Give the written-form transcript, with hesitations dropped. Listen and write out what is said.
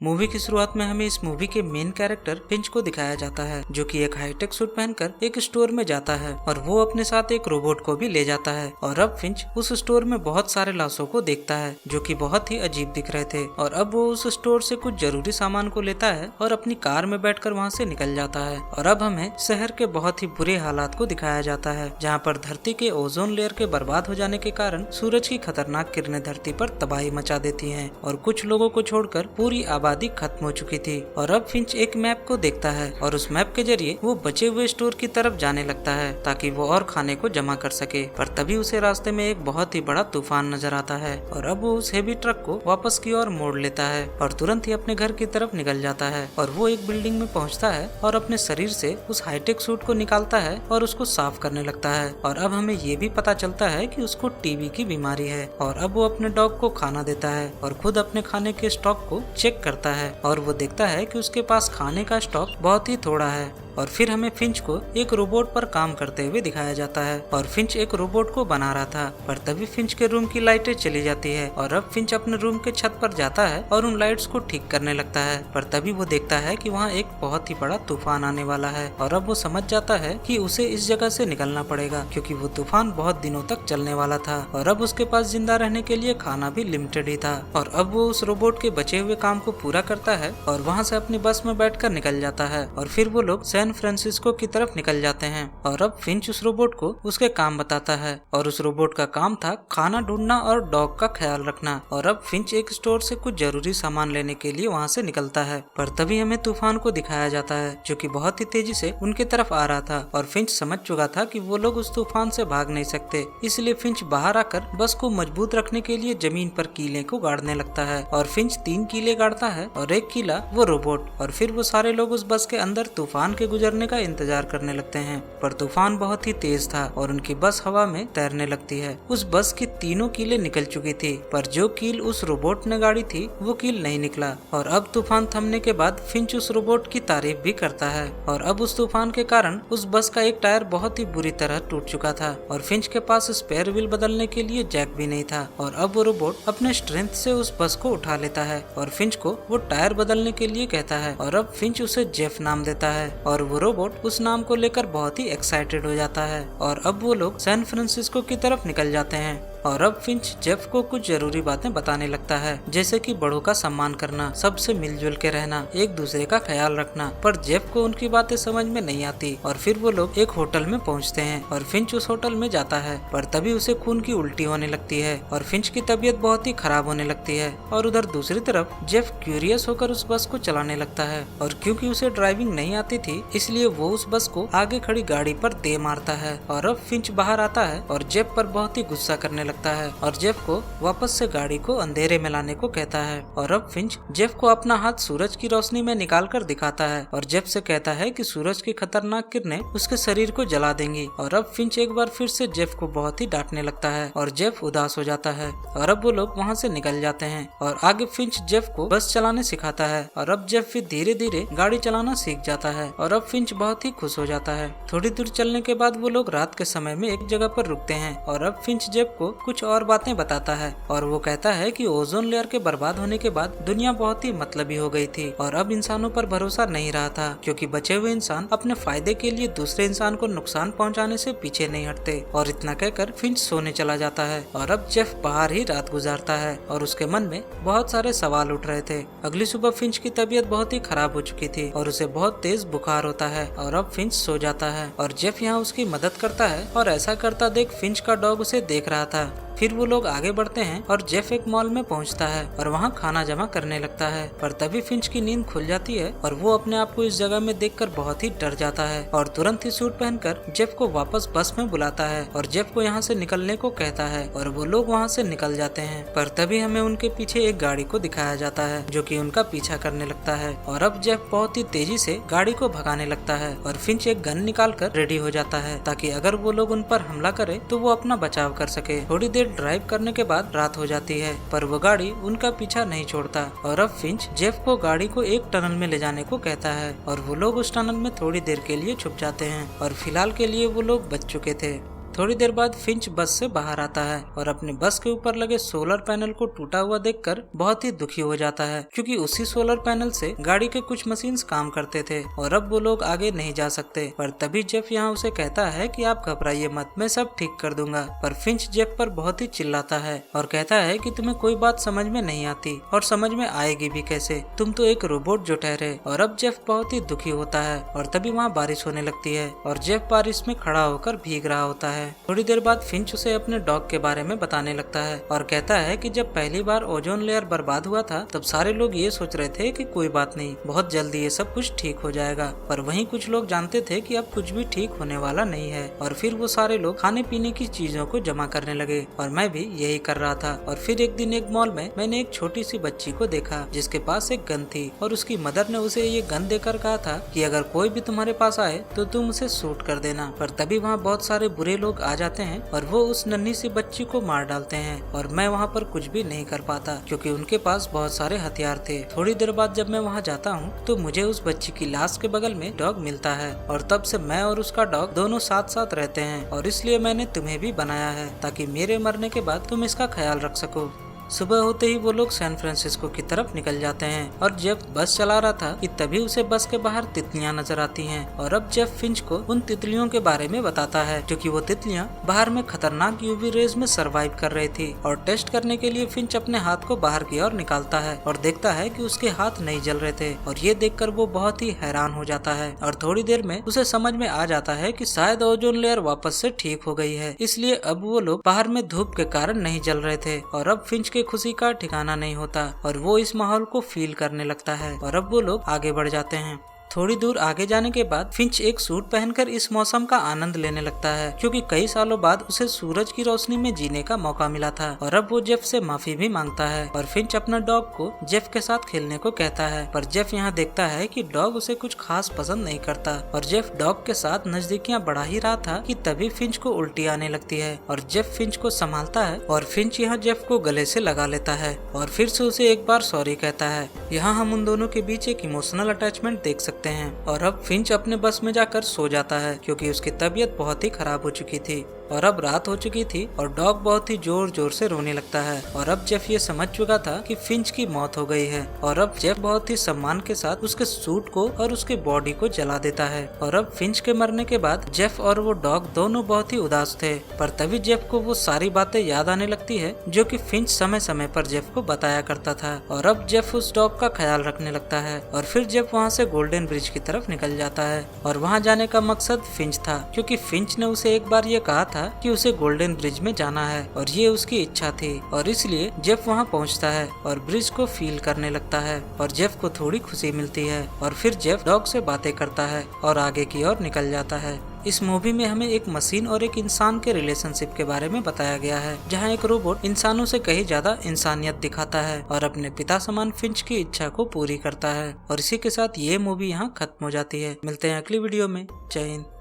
Movie की शुरुआत में हमें इस मूवी के मेन कैरेक्टर फिंच को दिखाया जाता है, जो कि एक हाईटेक सूट पहनकर एक स्टोर में जाता है और वो अपने साथ एक रोबोट को भी ले जाता है। और अब फिंच उस स्टोर में बहुत सारे लाशों को देखता है जो कि बहुत ही अजीब दिख रहे थे। और अब वो उस स्टोर से कुछ जरूरी सामान को लेता है और अपनी कार में बैठकर वहाँ से निकल जाता है। और अब हमें शहर के बहुत ही बुरे हालात को दिखाया जाता है, जहाँ पर धरती के ओजोन लेयर के बर्बाद हो जाने के कारण सूरज की खतरनाक किरणें धरती पर तबाही मचा देती हैं और कुछ लोगों को छोड़कर पूरी आबादी खत्म हो चुकी थी। और अब फिंच एक मैप को देखता है और उस मैप के जरिए वो बचे हुए स्टोर की तरफ जाने लगता है ताकि वो और खाने को जमा कर सके। पर तभी उसे रास्ते में एक बहुत ही बड़ा तूफान नजर आता है और अब वो उस हेवी ट्रक को वापस की ओर मोड़ लेता है और तुरंत ही अपने घर की तरफ निकल जाता है। और वो एक बिल्डिंग में पहुंचता है और अपने शरीर से उस हाईटेक सूट को निकालता है और उसको साफ करने लगता है। और अब हमें ये भी पता चलता है कि उसको टीबी की बीमारी है। और अब वो अपने डॉग को खाना देता है और खुद अपने खाने के स्टॉक को चेक करता है और वो देखता है कि उसके पास खाने का स्टॉक बहुत ही थोड़ा है। और फिर हमें फिंच को एक रोबोट पर काम करते हुए दिखाया जाता है और फिंच एक रोबोट को बना रहा था। पर तभी फिंच के रूम की लाइटें चली जाती है और अब फिंच अपने रूम के छत पर जाता है और उन लाइट्स को ठीक करने लगता है। पर तभी वो देखता है कि वहाँ एक बहुत ही बड़ा तूफान आने वाला है और अब वो समझ जाता है कि उसे इस जगह से निकलना पड़ेगा, क्योंकि वो तूफान बहुत दिनों तक चलने वाला था और अब उसके पास जिंदा रहने के लिए खाना भी लिमिटेड ही था। और अब वो उस रोबोट के बचे हुए काम को पूरा करता है और वहाँ से अपनी बस में बैठकर निकल जाता है। और फिर वो लोग सैन फ्रांसिस्को की तरफ निकल जाते हैं और अब फिंच उस रोबोट को उसके काम बताता है और उस रोबोट का काम था खाना ढूंढना और डॉग का ख्याल रखना। और अब फिंच एक स्टोर से कुछ जरूरी सामान लेने के लिए वहाँ से निकलता है। पर तभी हमें तूफान को दिखाया जाता है जो कि बहुत ही तेजी से उनके तरफ आ रहा था और फिंच समझ चुका था कि वो लोग उस तूफान से भाग नहीं सकते, इसलिए फिंच बाहर आकर बस को मजबूत रखने के लिए जमीन पर कीले को गाड़ने लगता है। और फिंच 3 कीले गाड़ता है और एक कीला वो रोबोट। और फिर वो सारे लोग उस बस के अंदर तूफान के गुजरने का इंतजार करने लगते हैं। पर तूफान बहुत ही तेज था और उनकी बस हवा में तैरने लगती है। उस बस की तीनों कीलें निकल चुकी थी, पर जो कील उस रोबोट ने गाड़ी थी वो कील नहीं निकला। और अब तूफान थमने के बाद फिंच उस रोबोट की तारीफ भी करता है। और अब उस तूफान के कारण उस बस का एक टायर बहुत ही बुरी तरह टूट चुका था और फिंच के पास स्पेयर व्हील बदलने के लिए जैक भी नहीं था। और अब वो रोबोट अपने स्ट्रेंथ से उस बस को उठा लेता है और फिंच को वो टायर बदलने के लिए कहता है। और अब फिंच उसे जेफ नाम देता है और वो रोबोट उस नाम को लेकर बहुत ही एक्साइटेड हो जाता है। और अब वो लोग सैन फ्रांसिस्को की तरफ निकल जाते हैं और अब फिंच जेफ को कुछ जरूरी बातें बताने लगता है, जैसे कि बड़ों का सम्मान करना, सबसे मिलजुल के रहना, एक दूसरे का ख्याल रखना। पर जेफ को उनकी बातें समझ में नहीं आती और फिर वो लोग एक होटल में पहुंचते हैं और फिंच उस होटल में जाता है। पर तभी उसे खून की उल्टी होने लगती है और फिंच की तबीयत बहुत ही खराब होने लगती है। और उधर दूसरी तरफ जेफ क्यूरियस होकर उस बस को चलाने लगता है और क्योंकि उसे ड्राइविंग नहीं आती थी, इसलिए वो उस बस को आगे खड़ी गाड़ी पर दे मारता है। और अब फिंच बाहर आता है और जेफ पर बहुत ही गुस्सा करने लगता है और जेफ को वापस से गाड़ी को अंधेरे में लाने को कहता है। और अब फिंच जेफ को अपना हाथ सूरज की रोशनी में निकाल कर दिखाता है और जेफ से कहता है कि सूरज की खतरनाक किरणें उसके शरीर को जला देंगी। और अब फिंच एक बार फिर से जेफ को बहुत ही डांटने लगता है और जेफ उदास हो जाता है और अब वो लोग वहाँ से निकल जाते हैं। और आगे फिंच जेफ को बस चलाने सिखाता है और अब जेफ फिर धीरे धीरे गाड़ी चलाना सीख जाता है और अब फिंच बहुत ही खुश हो जाता है। थोड़ी दूर चलने के बाद वो लोग रात के समय में एक जगह पर रुकते हैं और अब फिंच जेफ को कुछ और बातें बताता है और वो कहता है कि ओजोन लेयर के बर्बाद होने के बाद दुनिया बहुत ही मतलबी हो गई थी और अब इंसानों पर भरोसा नहीं रहा था, क्योंकि बचे हुए इंसान अपने फायदे के लिए दूसरे इंसान को नुकसान पहुंचाने से पीछे नहीं हटते। और इतना कहकर फिंच सोने चला जाता है और अब जेफ बाहर ही रात गुजारता है और उसके मन में बहुत सारे सवाल उठ रहे थे। अगली सुबह फिंच की तबीयत बहुत ही खराब हो चुकी थी और उसे बहुत तेज बुखार होता है और अब फिंच सो जाता है और जेफ यहाँ उसकी मदद करता है। और ऐसा करता देख फिंच का डॉग उसे देख रहा था। फिर वो लोग आगे बढ़ते हैं और जेफ एक मॉल में पहुंचता है और वहाँ खाना जमा करने लगता है। पर तभी फिंच की नींद खुल जाती है और वो अपने आप को इस जगह में देखकर बहुत ही डर जाता है और तुरंत ही सूट पहनकर जेफ को वापस बस में बुलाता है और जेफ को यहाँ से निकलने को कहता है और वो लोग वहाँ से निकल जाते हैं। पर तभी हमें उनके पीछे एक गाड़ी को दिखाया जाता है जो कि उनका पीछा करने लगता है और अब जेफ बहुत ही तेजी से गाड़ी को भगाने लगता है और फिंच एक गन निकाल कर रेडी हो जाता है ताकि अगर वो लोग उन पर हमला करे तो वो अपना बचाव कर सके। थोड़ी देर ड्राइव करने के बाद रात हो जाती है, पर वो गाड़ी उनका पीछा नहीं छोड़ता और अब फिंच जेफ को गाड़ी को एक टनल में ले जाने को कहता है और वो लोग उस टनल में थोड़ी देर के लिए छुप जाते हैं और फिलहाल के लिए वो लोग बच चुके थे। थोड़ी देर बाद फिंच बस से बाहर आता है और अपने बस के ऊपर लगे सोलर पैनल को टूटा हुआ देखकर बहुत ही दुखी हो जाता है, क्योंकि उसी सोलर पैनल से गाड़ी के कुछ मशीन्स काम करते थे और अब वो लोग आगे नहीं जा सकते। पर तभी जेफ यहाँ उसे कहता है कि आप घबराइए मत, मैं सब ठीक कर दूंगा। पर फिंच जेफ पर बहुत ही चिल्लाता है और कहता है कि तुम्हें कोई बात समझ में नहीं आती और समझ में आएगी भी कैसे, तुम तो एक रोबोट जो ठहरे। और अब जेफ बहुत ही दुखी होता है और तभी वहाँ बारिश होने लगती है और जेफ बारिश में खड़ा होकर भीग रहा होता है। थोड़ी देर बाद फिंच उसे अपने डॉग के बारे में बताने लगता है और कहता है कि जब पहली बार ओजोन लेयर बर्बाद हुआ था तब सारे लोग ये सोच रहे थे कि कोई बात नहीं, बहुत जल्दी ये सब कुछ ठीक हो जाएगा। पर वहीं कुछ लोग जानते थे कि अब कुछ भी ठीक होने वाला नहीं है और फिर वो सारे लोग खाने पीने की चीजों को जमा करने लगे और मैं भी यही कर रहा था। और फिर एक दिन एक मॉल में मैंने एक छोटी सी बच्ची को देखा जिसके पास एक गन थी और उसकी मदर ने उसे ये गन देकर कहा था कि अगर कोई भी तुम्हारे पास आए तो तुम उसे शूट कर देना। पर तभी वहाँ बहुत सारे बुरे लोग आ जाते हैं और वो उस नन्ही सी बच्ची को मार डालते हैं और मैं वहाँ पर कुछ भी नहीं कर पाता क्योंकि उनके पास बहुत सारे हथियार थे। थोड़ी देर बाद जब मैं वहाँ जाता हूँ तो मुझे उस बच्ची की लाश के बगल में डॉग मिलता है और तब से मैं और उसका डॉग दोनों साथ साथ रहते हैं और इसलिए मैंने तुम्हें भी बनाया है ताकि मेरे मरने के बाद तुम इसका ख्याल रख सको। सुबह होते ही वो लोग सैन फ्रांसिस्को की तरफ निकल जाते हैं और जेफ बस चला रहा था कि तभी उसे बस के बाहर तितलियां नजर आती हैं और अब जेफ फिंच को उन तितलियों के बारे में बताता है क्योंकि वो तितलियां बाहर में खतरनाक यूवी रेज में सरवाइव कर रही थी। और टेस्ट करने के लिए फिंच अपने हाथ को बाहर की ओर निकालता है और देखता है कि उसके हाथ नहीं जल रहे थे और ये देखकर वो बहुत ही हैरान हो जाता है और थोड़ी देर में उसे समझ में आ जाता है कि शायद ओजोन लेयर वापस से ठीक हो गई है, इसलिए अब वो लोग बाहर में धूप के कारण नहीं जल रहे थे। और अब फिंच के खुशी का ठिकाना नहीं होता और वो इस माहौल को फील करने लगता है और अब वो लोग आगे बढ़ जाते हैं। थोड़ी दूर आगे जाने के बाद फिंच एक सूट पहनकर इस मौसम का आनंद लेने लगता है क्योंकि कई सालों बाद उसे सूरज की रोशनी में जीने का मौका मिला था। और अब वो जेफ से माफी भी मांगता है और फिंच अपना डॉग को जेफ के साथ खेलने को कहता है। पर जेफ यहाँ देखता है कि डॉग उसे कुछ खास पसंद नहीं करता और जेफ डॉग के साथ नजदीकियां बढ़ा ही रहा था कि तभी फिंच को उल्टी आने लगती है और जेफ फिंच को संभालता है और फिंच यहाँ जेफ को गले से लगा लेता है और फिर से उसे एक बार सॉरी कहता है। यहाँ हम उन दोनों के बीच एक इमोशनल अटैचमेंट देख सकते हैं। और अब फिंच अपने बस में जाकर सो जाता है क्योंकि उसकी तबीयत बहुत ही खराब हो चुकी थी और अब रात हो चुकी थी और डॉग बहुत ही जोर जोर से रोने लगता है। और अब जेफ ये समझ चुका था कि फिंच की मौत हो गई है और अब जेफ बहुत ही सम्मान के साथ उसके सूट को और उसके बॉडी को जला देता है। और अब फिंच के मरने के बाद जेफ और वो डॉग दोनों बहुत ही उदास थे। पर तभी जेफ को वो सारी बातें याद आने लगती है जो कि फिंच समय समय पर जेफ को बताया करता था और अब जेफ उस डॉग का ख्याल रखने लगता है। और फिर जेफ वहाँ से गोल्डन ब्रिज की तरफ निकल जाता है और वहाँ जाने का मकसद फिंच था क्योंकि फिंच ने उसे एक बार ये कहा था कि उसे गोल्डन ब्रिज में जाना है और ये उसकी इच्छा थी और इसलिए जेफ वहाँ पहुँचता है और ब्रिज को फील करने लगता है और जेफ को थोड़ी खुशी मिलती है और फिर जेफ डॉग से बातें करता है और आगे की ओर निकल जाता है। इस मूवी में हमें एक मशीन और एक इंसान के रिलेशनशिप के बारे में बताया गया है जहां एक रोबोट इंसानों से कहीं ज्यादा इंसानियत दिखाता है और अपने पिता समान फिंच की इच्छा को पूरी करता है। और इसी के साथ ये मूवी यहाँ खत्म हो जाती है। मिलते हैं अगली वीडियो में। जय हिंद।